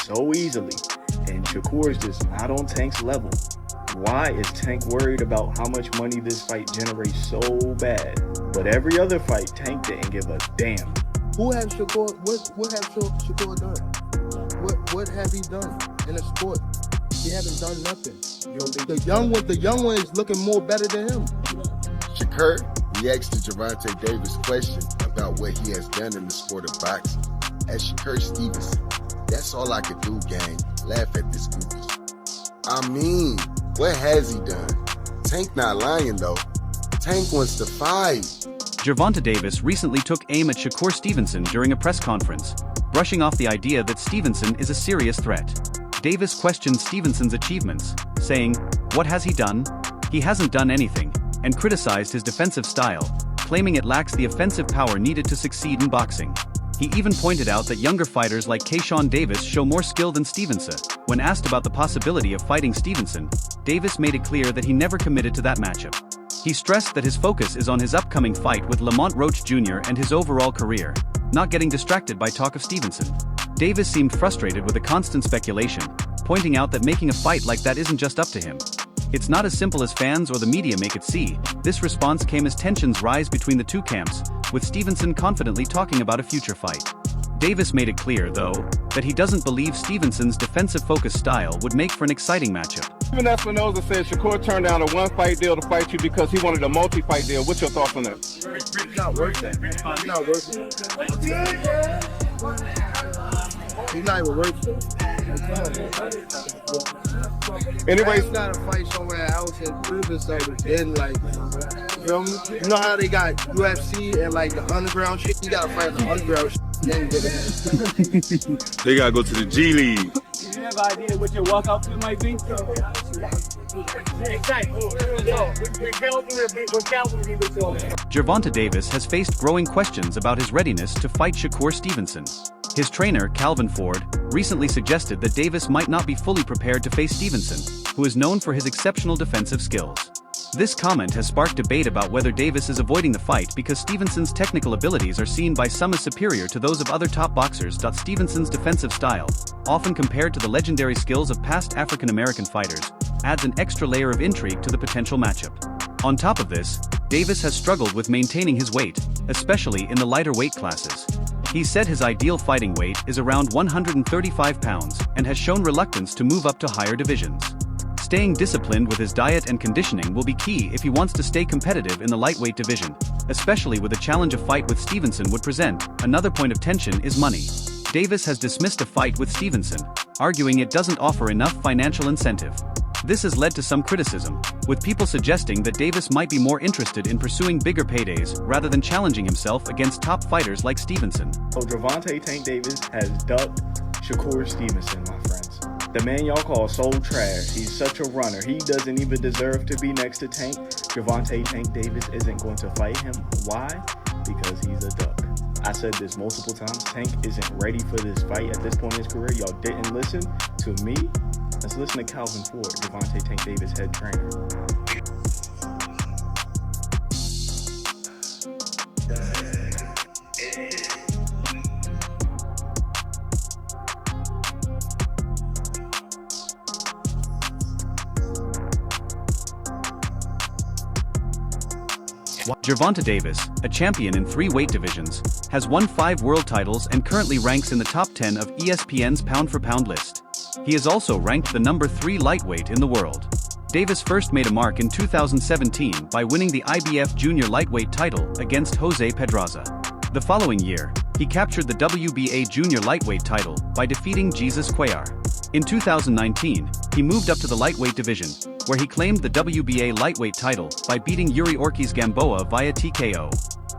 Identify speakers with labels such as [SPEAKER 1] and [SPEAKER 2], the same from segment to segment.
[SPEAKER 1] so easily, and Shakur is just not on Tank's level. Why is Tank worried about how much money this fight generates so bad? But every other fight, Tank didn't give a damn.
[SPEAKER 2] Who has Shakur? What has Shakur done? What have he done in the sport? He haven't done nothing. The young one is looking more better than him.
[SPEAKER 3] Shakur reacts to Gervonta Davis' question about what he has done in the sport of boxing. As Shakur Stevenson, that's all I could do, gang. Laugh at this goofies. I mean, what has he done? Tank not lying, though. Tank wants to fight.
[SPEAKER 4] Gervonta Davis recently took aim at Shakur Stevenson during a press conference, brushing off the idea that Stevenson is a serious threat. Davis questioned Stevenson's achievements, saying, "What has he done? He hasn't done anything," and criticized his defensive style, claiming it lacks the offensive power needed to succeed in boxing. He even pointed out that younger fighters like Keyshawn Davis show more skill than Stevenson. When asked about the possibility of fighting Stevenson, Davis made it clear that he never committed to that matchup. He stressed that his focus is on his upcoming fight with Lamont Roach Jr. and his overall career, not getting distracted by talk of Stevenson. Davis seemed frustrated with the constant speculation, pointing out that making a fight like that isn't just up to him. It's not as simple as fans or the media make it see. This response came as tensions rise between the two camps, with Stevenson confidently talking about a future fight. Davis made it clear, though, that he doesn't believe Stevenson's defensive-focused style would make for an exciting matchup.
[SPEAKER 5] Even Espinoza said Shakur turned down a one-fight deal to fight you because he wanted a multi-fight deal. What's your thoughts on that?
[SPEAKER 2] It's not worth it. It's not worth it. He's not even worth it.
[SPEAKER 5] Anyways,
[SPEAKER 2] he's got to fight somewhere else and prove himself again. Like, you know how they got UFC and like the underground shit? You got to fight the underground shit.
[SPEAKER 6] They got to go to the G League.
[SPEAKER 7] Do you have an idea what your walkout fee might be?
[SPEAKER 4] Gervonta Davis has faced growing questions about his readiness to fight Shakur Stevenson. His trainer, Calvin Ford, recently suggested that Davis might not be fully prepared to face Stevenson, who is known for his exceptional defensive skills. This comment has sparked debate about whether Davis is avoiding the fight because Stevenson's technical abilities are seen by some as superior to those of other top boxers. Stevenson's defensive style, often compared to the legendary skills of past African-American fighters, adds an extra layer of intrigue to the potential matchup. On top of this, Davis has struggled with maintaining his weight, especially in the lighter weight classes. He said his ideal fighting weight is around 135 pounds and has shown reluctance to move up to higher divisions. Staying disciplined with his diet and conditioning will be key if he wants to stay competitive in the lightweight division, especially with the challenge a fight with Stevenson would present. Another point of tension is money. Davis has dismissed a fight with Stevenson, arguing it doesn't offer enough financial incentive. This has led to some criticism, with people suggesting that Davis might be more interested in pursuing bigger paydays rather than challenging himself against top fighters like Stevenson.
[SPEAKER 1] So Gervonta Tank Davis has ducked Shakur Stevenson, my friends. The man y'all call soul trash. He's such a runner. He doesn't even deserve to be next to Tank. Gervonta Tank Davis isn't going to fight him. Why? Because he's a duck. I said this multiple times. Tank isn't ready for this fight at this point in his career. Y'all didn't listen to me. Let's listen to Calvin Ford, Gervonta Tank Davis head trainer.
[SPEAKER 4] Gervonta Davis, a champion in 3 weight divisions, has won 5 world titles and currently ranks in the top 10 of ESPN's pound-for-pound list. He is also ranked the number 3 lightweight in the world. Davis first made a mark in 2017 by winning the IBF junior lightweight title against Jose Pedraza. The following year, he captured the WBA junior lightweight title by defeating Jesus Cuellar. In 2019, he moved up to the lightweight division, where he claimed the WBA lightweight title by beating Yuri Ortiz Gamboa via TKO.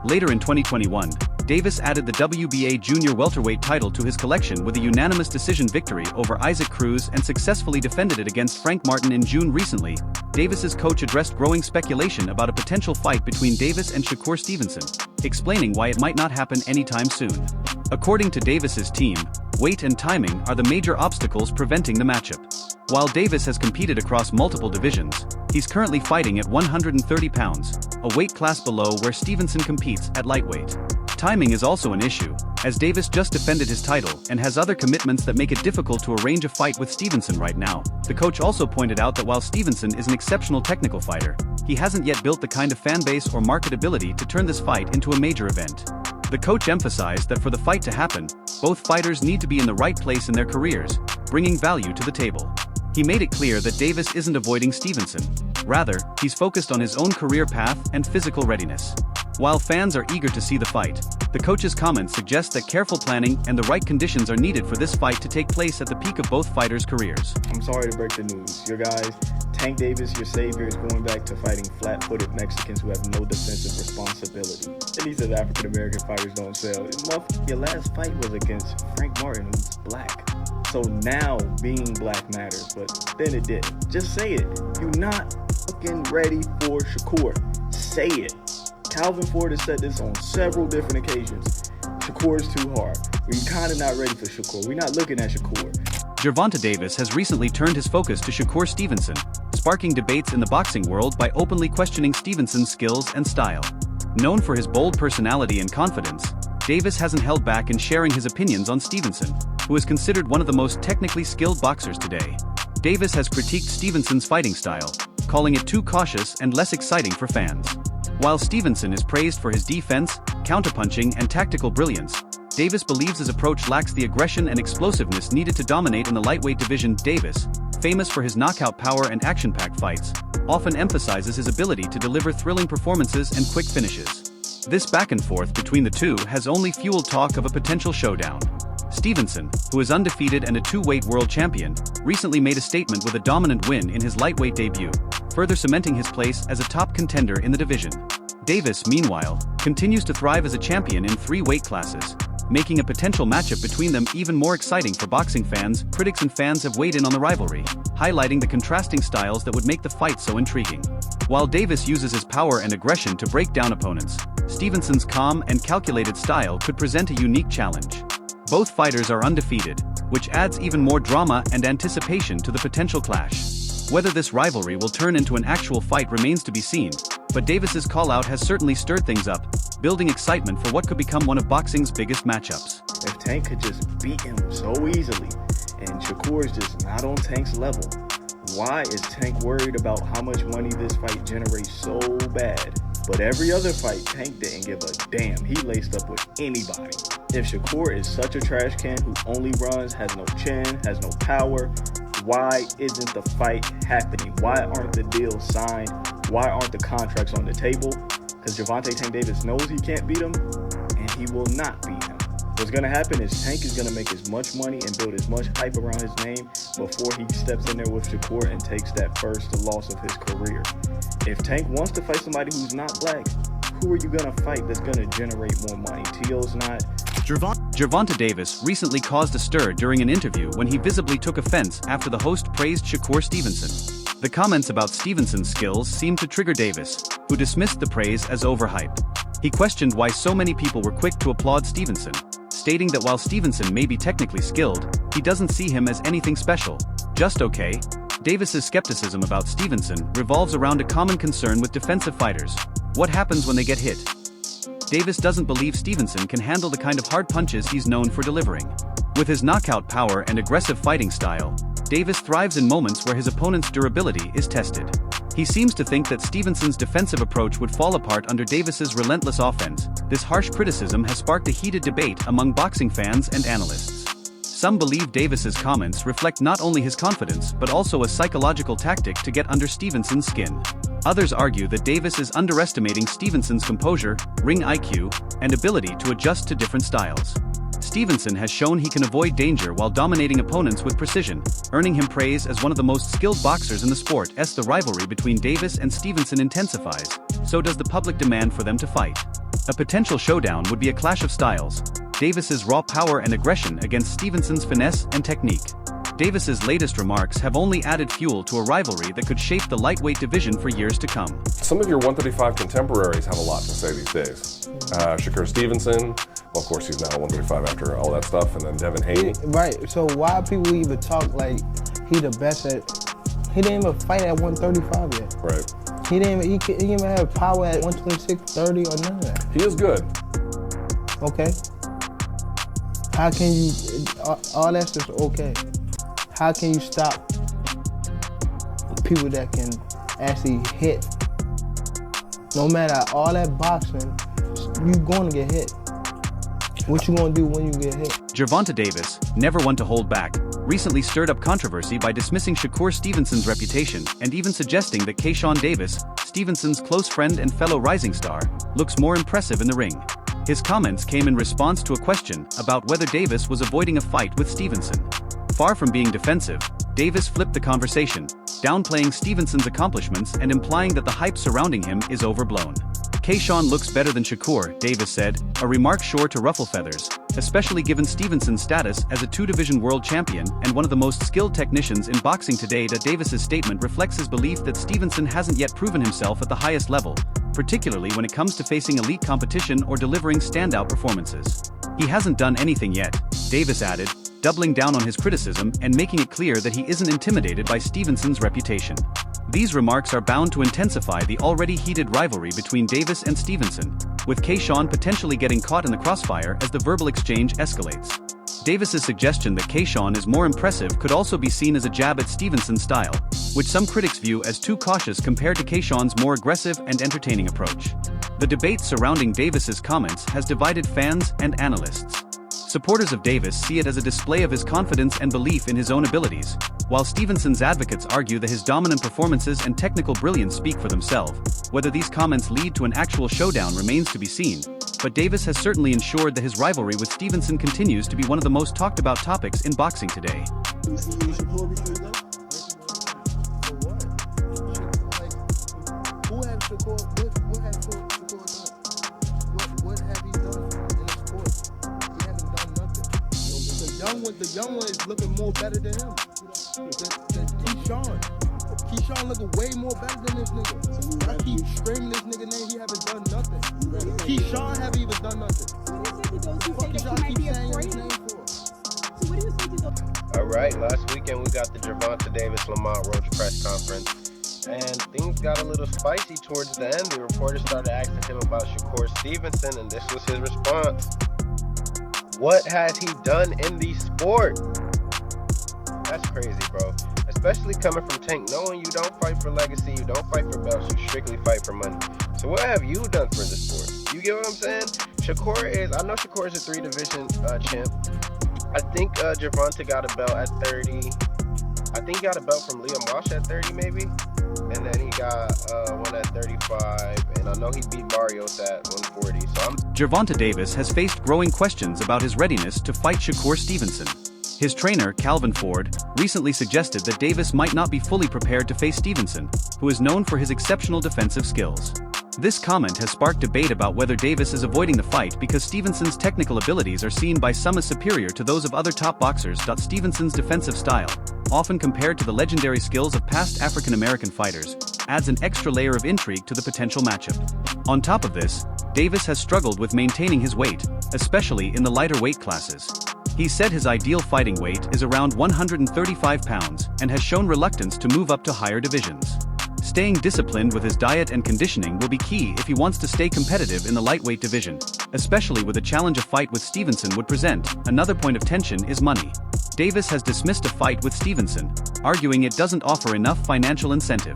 [SPEAKER 4] Later in 2021, Davis added the WBA junior welterweight title to his collection with a unanimous decision victory over Isaac Cruz and successfully defended it against Frank Martin in June. Recently, Davis's coach addressed growing speculation about a potential fight between Davis and Shakur Stevenson, explaining why it might not happen anytime soon. According to Davis's team, weight and timing are the major obstacles preventing the matchup. While Davis has competed across multiple divisions, he's currently fighting at 130 pounds, a weight class below where Stevenson competes at lightweight. Timing is also an issue, as Davis just defended his title and has other commitments that make it difficult to arrange a fight with Stevenson right now. The coach also pointed out that while Stevenson is an exceptional technical fighter, he hasn't yet built the kind of fan base or marketability to turn this fight into a major event. The coach emphasized that for the fight to happen, both fighters need to be in the right place in their careers, bringing value to the table. He made it clear that Davis isn't avoiding Stevenson. Rather, he's focused on his own career path and physical readiness. While fans are eager to see the fight, the coach's comments suggest that careful planning and the right conditions are needed for this fight to take place at the peak of both fighters' careers.
[SPEAKER 1] I'm sorry to break the news. Your guys, Tank Davis, your savior, is going back to fighting flat-footed Mexicans who have no defensive responsibility. And he says African-American fighters don't sell. Your last fight was against Frank Martin, who's black. So now being black matters, but then it didn't. Just say it. You're not fucking ready for Shakur. Say it. Calvin Ford has said this on several different occasions. Shakur is too hard. We're kind of not ready for Shakur. We're not looking at Shakur.
[SPEAKER 4] Gervonta Davis has recently turned his focus to Shakur Stevenson, sparking debates in the boxing world by openly questioning Stevenson's skills and style. Known for his bold personality and confidence, Davis hasn't held back in sharing his opinions on Stevenson, who is considered one of the most technically skilled boxers today. Davis has critiqued Stevenson's fighting style, calling it too cautious and less exciting for fans. While Stevenson is praised for his defense, counterpunching, and tactical brilliance, Davis believes his approach lacks the aggression and explosiveness needed to dominate in the lightweight division. Davis, famous for his knockout power and action-packed fights, often emphasizes his ability to deliver thrilling performances and quick finishes. This back and forth between the two has only fueled talk of a potential showdown. Stevenson, who is undefeated and a two-weight world champion, recently made a statement with a dominant win in his lightweight debut, further cementing his place as a top contender in the division. Davis, meanwhile, continues to thrive as a champion in 3 weight classes, making a potential matchup between them even more exciting for boxing fans. Critics and fans have weighed in on the rivalry, highlighting the contrasting styles that would make the fight so intriguing. While Davis uses his power and aggression to break down opponents, Stevenson's calm and calculated style could present a unique challenge. Both fighters are undefeated, which adds even more drama and anticipation to the potential clash. Whether this rivalry will turn into an actual fight remains to be seen, but Davis's call-out has certainly stirred things up, building excitement for what could become one of boxing's biggest matchups.
[SPEAKER 1] If Tank could just beat him so easily, and Shakur is just not on Tank's level, why is Tank worried about how much money this fight generates so bad? But every other fight, Tank didn't give a damn. He laced up with anybody. If Shakur is such a trash can who only runs, has no chin, has no power, why isn't the fight happening? Why aren't the deals signed? Why aren't the contracts on the table? Because Gervonta Tank Davis knows he can't beat him, and he will not beat him. What's going to happen is Tank is going to make as much money and build as much hype around his name before he steps in there with Shakur and takes that first loss of his career. If Tank wants to fight somebody who's not black, who are you going to fight that's going to generate more money? T.O.'s not.
[SPEAKER 4] Gervonta Davis recently caused a stir during an interview when he visibly took offense after the host praised Shakur Stevenson. The comments about Stevenson's skills seemed to trigger Davis, who dismissed the praise as overhyped. He questioned why so many people were quick to applaud Stevenson, stating that while Stevenson may be technically skilled, he doesn't see him as anything special, just okay. Davis's skepticism about Stevenson revolves around a common concern with defensive fighters: what happens when they get hit? Davis doesn't believe Stevenson can handle the kind of hard punches he's known for delivering. With his knockout power and aggressive fighting style, Davis thrives in moments where his opponent's durability is tested. He seems to think that Stevenson's defensive approach would fall apart under Davis's relentless offense. This harsh criticism has sparked a heated debate among boxing fans and analysts. Some believe Davis's comments reflect not only his confidence but also a psychological tactic to get under Stevenson's skin. Others argue that Davis is underestimating Stevenson's composure, ring IQ, and ability to adjust to different styles. Stevenson has shown he can avoid danger while dominating opponents with precision, earning him praise as one of the most skilled boxers in the sport. As the rivalry between Davis and Stevenson intensifies, so does the public demand for them to fight. A potential showdown would be a clash of styles: Davis's raw power and aggression against Stevenson's finesse and technique. Davis's latest remarks have only added fuel to a rivalry that could shape the lightweight division for years to come.
[SPEAKER 6] Some of your 135 contemporaries have a lot to say these days. Shakur Stevenson, well, of course he's now 135 after all that stuff, and then Devin Haney.
[SPEAKER 2] Right, so why people even talk like he the best at, he didn't even fight at 135 yet.
[SPEAKER 6] Right.
[SPEAKER 2] He didn't even have power at 126, 30 or none of that.
[SPEAKER 6] He is good.
[SPEAKER 2] Okay. How can you, all that's just okay. How can you stop people that can actually hit? No matter all that boxing, you gonna get hit. What you gonna do when you get hit?
[SPEAKER 4] Gervonta Davis, never one to hold back, recently stirred up controversy by dismissing Shakur Stevenson's reputation and even suggesting that Keyshawn Davis, Stevenson's close friend and fellow rising star, looks more impressive in the ring. His comments came in response to a question about whether Davis was avoiding a fight with Stevenson. Far from being defensive, Davis flipped the conversation, downplaying Stevenson's accomplishments and implying that the hype surrounding him is overblown. Keyshawn looks better than Shakur, Davis said, a remark sure to ruffle feathers, especially given Stevenson's status as a two-division world champion and one of the most skilled technicians in boxing today. Davis's statement reflects his belief that Stevenson hasn't yet proven himself at the highest level, particularly when it comes to facing elite competition or delivering standout performances. He hasn't done anything yet, Davis added, doubling down on his criticism and making it clear that he isn't intimidated by Stevenson's reputation. These remarks are bound to intensify the already heated rivalry between Davis and Stevenson, with Keyshawn potentially getting caught in the crossfire as the verbal exchange escalates. Davis's suggestion that Keyshawn is more impressive could also be seen as a jab at Stevenson's style, which some critics view as too cautious compared to Keyshawn's more aggressive and entertaining approach. The debate surrounding Davis's comments has divided fans and analysts. Supporters of Davis see it as a display of his confidence and belief in his own abilities, while Stevenson's advocates argue that his dominant performances and technical brilliance speak for themselves. Whether these comments lead to an actual showdown remains to be seen, but Davis has certainly ensured that his rivalry with Stevenson continues to be one of the most talked about topics in boxing today.
[SPEAKER 2] Who had Shakur done? What have he done in the sport? He hasn't done nothing. The young one is looking more better than him. Than Keyshawn. Keyshawn looking way more better than this nigga. I keep screaming this nigga name, he haven't done nothing. Keyshawn haven't even done nothing. What do you say to those?
[SPEAKER 8] Alright, last weekend we got the Gervonta Davis Lamont Roach press conference, and things got a little spicy towards the end. The reporters started asking him about Shakur Stevenson, and this was his response. What has he done in the sport? That's crazy, bro. Especially coming from Tank, knowing you don't fight for legacy, you don't fight for belts, you strictly fight for money. So what have you done for the sport? You get what I'm saying? I know Shakur is a 3-division champ. I think Gervonta got a belt at 30. I think he got a belt from Liam Walsh at 30 maybe. And then he got one at 35. And I know he beat Barrios at 140.
[SPEAKER 4] Gervonta Davis has faced growing questions about his readiness to fight Shakur Stevenson. His trainer, Calvin Ford, recently suggested that Davis might not be fully prepared to face Stevenson, who is known for his exceptional defensive skills. This comment has sparked debate about whether Davis is avoiding the fight because Stevenson's technical abilities are seen by some as superior to those of other top boxers. Stevenson's defensive style, often compared to the legendary skills of past African-American fighters, adds an extra layer of intrigue to the potential matchup. On top of this, Davis has struggled with maintaining his weight, especially in the lighter weight classes. He said his ideal fighting weight is around 135 pounds and has shown reluctance to move up to higher divisions. Staying disciplined with his diet and conditioning will be key if he wants to stay competitive in the lightweight division, especially with the challenge a fight with Stevenson would present. Another point of tension is money. Davis has dismissed a fight with Stevenson, arguing it doesn't offer enough financial incentive.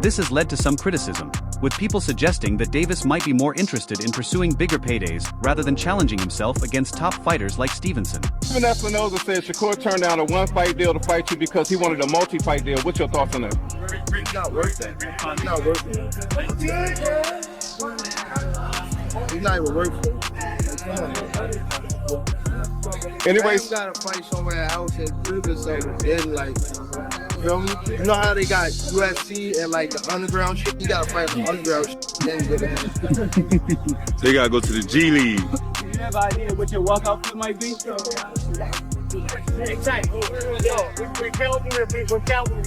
[SPEAKER 4] This has led to some criticism, with people suggesting that Davis might be more interested in pursuing bigger paydays rather than challenging himself against top fighters like Stevenson.
[SPEAKER 5] Even Espinoza said Shakur turned down a one-fight deal to fight you because he wanted a multi-fight deal. What's your thoughts on that?
[SPEAKER 2] It's not worth it. It's not worth it. He's not even worth it.
[SPEAKER 5] Anyways,
[SPEAKER 2] you gotta fight somewhere else and prove yourself. Then, like, you feel me? You know how they got UFC and like the underground shit? You gotta fight the underground shit. Then get it.
[SPEAKER 9] They gotta go to the G League.
[SPEAKER 7] Do you have an idea what your walkout fit might be? Exactly. Yo, we're Calvin,